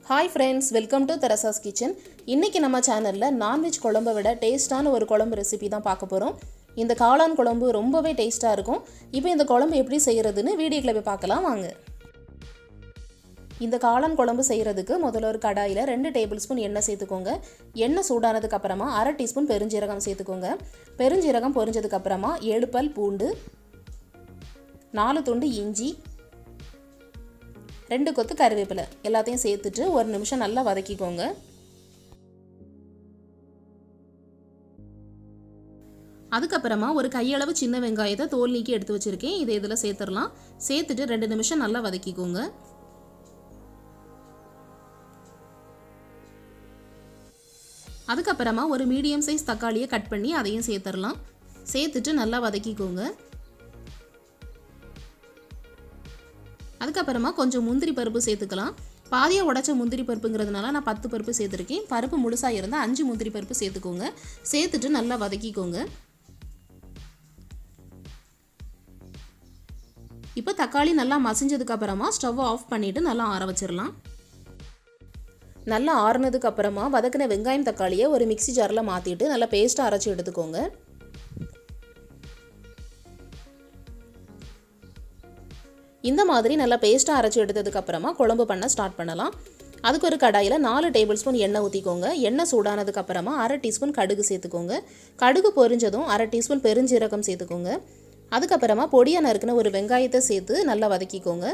Hi friends, welcome to Therasas kitchen. இன்னைக்கு நம்ம சேனல்ல நான்வெஜ் குழம்பை விட டேஸ்டான ஒரு குழம்பு ரெசிபி தான் பார்க்க போறோம். இந்த காளான் குழம்பு ரொம்பவே டேஸ்டா இருக்கும். இப்போ இந்த குழம்பு எப்படி செய்யறதுன்னு வீடியோக்குள்ள போய் பார்க்கலாம் வாங்க. இந்த காளான் குழம்பு செய்யறதுக்கு முதல்ல ஒரு கடாயில 2 டேபிள்ஸ்பூன் எண்ணெய் சேர்த்துக்கோங்க. எண்ணெய் சூடானதுக்கு அப்புறமா 1/2 டீஸ்பூன் பெருஞ்சீரகம் சேர்த்துக்கோங்க. பெருஞ்சீரகம் பொரிஞ்சதுக்கு அப்புறமா 7 பல் பூண்டு, 4 துண்டு இஞ்சி, 2 கொத்து கறிவேப்பிலை எல்லாத்தையும் சேர்த்துட்டு ஒரு நிமிஷம் நல்லா வதக்கிக்கோங்க. அதுக்கப்புறமா ஒரு கையளவு சின்ன வெங்காயத்தை தோல் நீக்கி எடுத்து வச்சிருக்கேன். இதை இதில் சேர்த்துடலாம். சேர்த்துட்டு 2 நிமிஷம் நல்லா வதக்கிக்கோங்க. அதுக்கப்புறமா ஒரு மீடியம் சைஸ் தக்காளியை கட் பண்ணி அதையும் சேர்த்துடலாம். சேர்த்துட்டு நல்லா வதக்கிக்கோங்க. அதுக்கப்புறமா கொஞ்சம் முந்திரி பருப்பு சேர்த்துக்கலாம். பாதியாக உடைச்ச முந்திரி பருப்புங்கிறதுனால நான் 10 பருப்பு சேர்த்துருக்கேன். பருப்பு முழுசாக இருந்தால் 5 முந்திரி பருப்பு சேர்த்துக்கோங்க. சேர்த்துட்டு நல்லா வதக்கிக்கோங்க. இப்போ தக்காளி நல்லா மசிஞ்சதுக்கு அப்புறமா ஸ்டவ் ஆஃப் பண்ணிவிட்டு நல்லா ஆற வச்சிடலாம். நல்லா ஆறுனதுக்கு அப்புறமா வதக்கின வெங்காயம் தக்காளியை ஒரு மிக்சி ஜாரில் மாற்றிட்டு நல்லா பேஸ்ட்டாக அரைச்சி எடுத்துக்கோங்க. இந்த மாதிரி நல்லா பேஸ்ட்டாக அரைச்சி எடுத்ததுக்கு அப்புறமா குழம்பு பண்ண ஸ்டார்ட் பண்ணலாம். அதுக்கு ஒரு கடாயில் 4 டேபிள் ஸ்பூன் எண்ணெய் ஊற்றிக்கோங்க. எண்ணெய் சூடானதுக்கு அப்புறமா 1/2 டீஸ்பூன் கடுகு சேர்த்துக்கோங்க. கடுகு பொரிஞ்சதும் 1/2 டீஸ்பூன் பெருஞ்சீரகம் சேர்த்துக்கோங்க. அதுக்கப்புறமா பொடியாக நறுக்கின ஒரு வெங்காயத்தை சேர்த்து நல்லா வதக்கிக்கோங்க.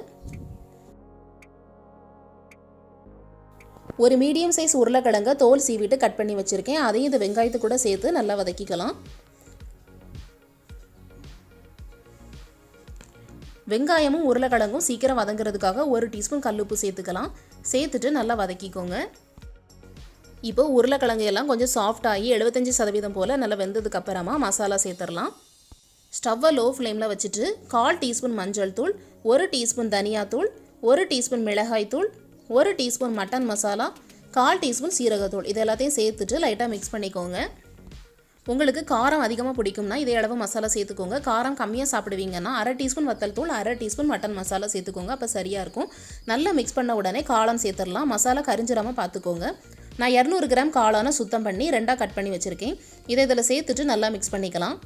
ஒரு மீடியம் சைஸ் உருளைக்கிழங்கை தோல் சீவிட்டு கட் பண்ணி வச்சுருக்கேன். அதையும் இந்த வெங்காயத்தை கூட சேர்த்து நல்லா வதக்கிக்கலாம். வெங்காயமும் உருளைக்கிழங்கும் சீக்கிரம் வதங்கிறதுக்காக 1 டீஸ்பூன் கல்லுப்பு சேர்த்துக்கலாம். சேர்த்துட்டு நல்லா வதக்கிக்கோங்க. இப்போ உருளைக்கிழங்கு எல்லாம் கொஞ்சம் சாஃப்ட் ஆகி 75% போல் நல்லா வெந்ததுக்கு அப்புறமா மசாலா சேர்த்துடலாம். ஸ்டவ்வை லோ ஃப்ளேமில் வச்சுட்டு 1/4 டீஸ்பூன் மஞ்சள் தூள், 1 டீஸ்பூன் தனியாத்தூள், 1 டீஸ்பூன் மிளகாய் தூள், 1 டீஸ்பூன் மட்டன் மசாலா, 1/4 டீஸ்பூன் சீரகத்தூள் இது எல்லாத்தையும் சேர்த்துட்டு லைட்டாக மிக்ஸ் பண்ணிக்கோங்க. உங்களுக்கு காரம் அதிகமாக பிடிக்கும்னா இதே அளவு மசாலா சேர்த்துக்கோங்க. காரம் கம்மியாக சாப்பிடுவீங்கன்னா 1/2 டீஸ்பூன் வத்தல் தூள், 1/2 டீஸ்பூன் மட்டன் மசாலா சேர்த்துக்கோங்க. அப்போ சரியாக இருக்கும். நல்லா மிக்ஸ் பண்ண உடனே காளான் சேர்த்துடலாம். மசாலா கரிஞ்சிடாமல் பார்த்துக்கோங்க. நான் 200 கிராம் காளானை சுத்தம் பண்ணி 2ஆக கட் பண்ணி வச்சுருக்கேன். இதை இதில் சேர்த்துட்டு நல்லா மிக்ஸ் பண்ணிக்கலாம்.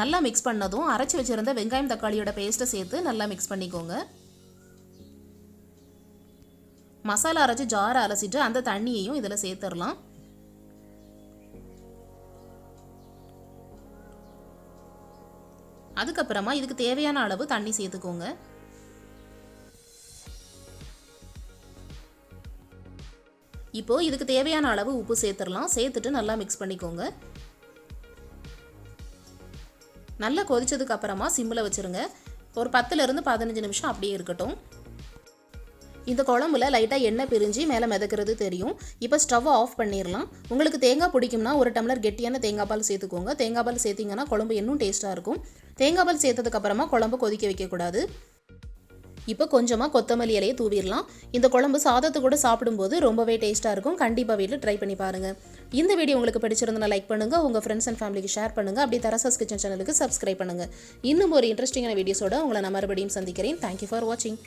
நல்லா மிக்ஸ் பண்ணதும் அரைச்சி வச்சுருந்த வெங்காயம் தக்காளியோட பேஸ்ட்டை சேர்த்து நல்லா மிக்ஸ் பண்ணிக்கோங்க. மசாலா அரைச்சி ஜாரை அலசிட்டு அந்த தண்ணியையும் இதில் சேர்த்துடலாம். அதுக்கப்புறமா இதுக்கு தேவையான அளவு தண்ணி சேர்த்துக்கோங்க. இப்போ இதுக்கு தேவையான அளவு உப்பு சேர்த்துடலாம். சேர்த்துட்டு நல்லா மிக்ஸ் பண்ணிக்கோங்க. நல்லா கொதிச்சதுக்கு அப்புறமா சிம்மில் வச்சுருங்க. ஒரு 10லேருந்து 15 நிமிஷம் அப்படியே இருக்கட்டும். இந்த குழம்புல லைட்டாக எண்ணெய் பிரிஞ்சு மேலே மிதக்கிறது தெரியும். இப்போ ஸ்டவ் ஆஃப் பண்ணிடலாம். உங்களுக்கு தேங்காய் பிடிக்கும்னா 1 டம்ளர் கெட்டியான தேங்காய் பால் சேர்த்துக்கோங்க. தேங்காய் பால் சேர்த்திங்கன்னா குழம்பு இன்னும் டேஸ்ட்டாக இருக்கும். தேங்காய் பால் சேர்த்ததுக்கப்புறமா குழம்பு கொதிக்க வைக்கக்கூடாது. இப்போ கொஞ்சமாக கொத்தமல்லி இலையை தூவிடலாம். இந்த குழம்பு சாதத்தை கூட சாப்பிடும்போது ரொம்பவே டேஸ்ட்டாக இருக்கும். கண்டிப்பாக வீட்டில் ட்ரை பண்ணி பாருங்கள். இந்த வீடியோ உங்களுக்கு பிடிச்சிருந்தா லைக் பண்ணுங்கள். உங்கள் ஃப்ரெண்ட்ஸ் அண்ட் ஃபேமிலிக்கு ஷேர் பண்ணுங்கள். அப்படியே தரசாஸ் கிச்சன் சேனலுக்கு சப்ஸ்கிரைப் பண்ணுங்கள். இன்னும் ஒரு இன்ட்ரெஸ்டிங்கான வீடியோஸோட உங்களை நான் மறுபடியும் சந்திக்கிறேன். தேங்க்யூ ஃபார் வாட்சிங்.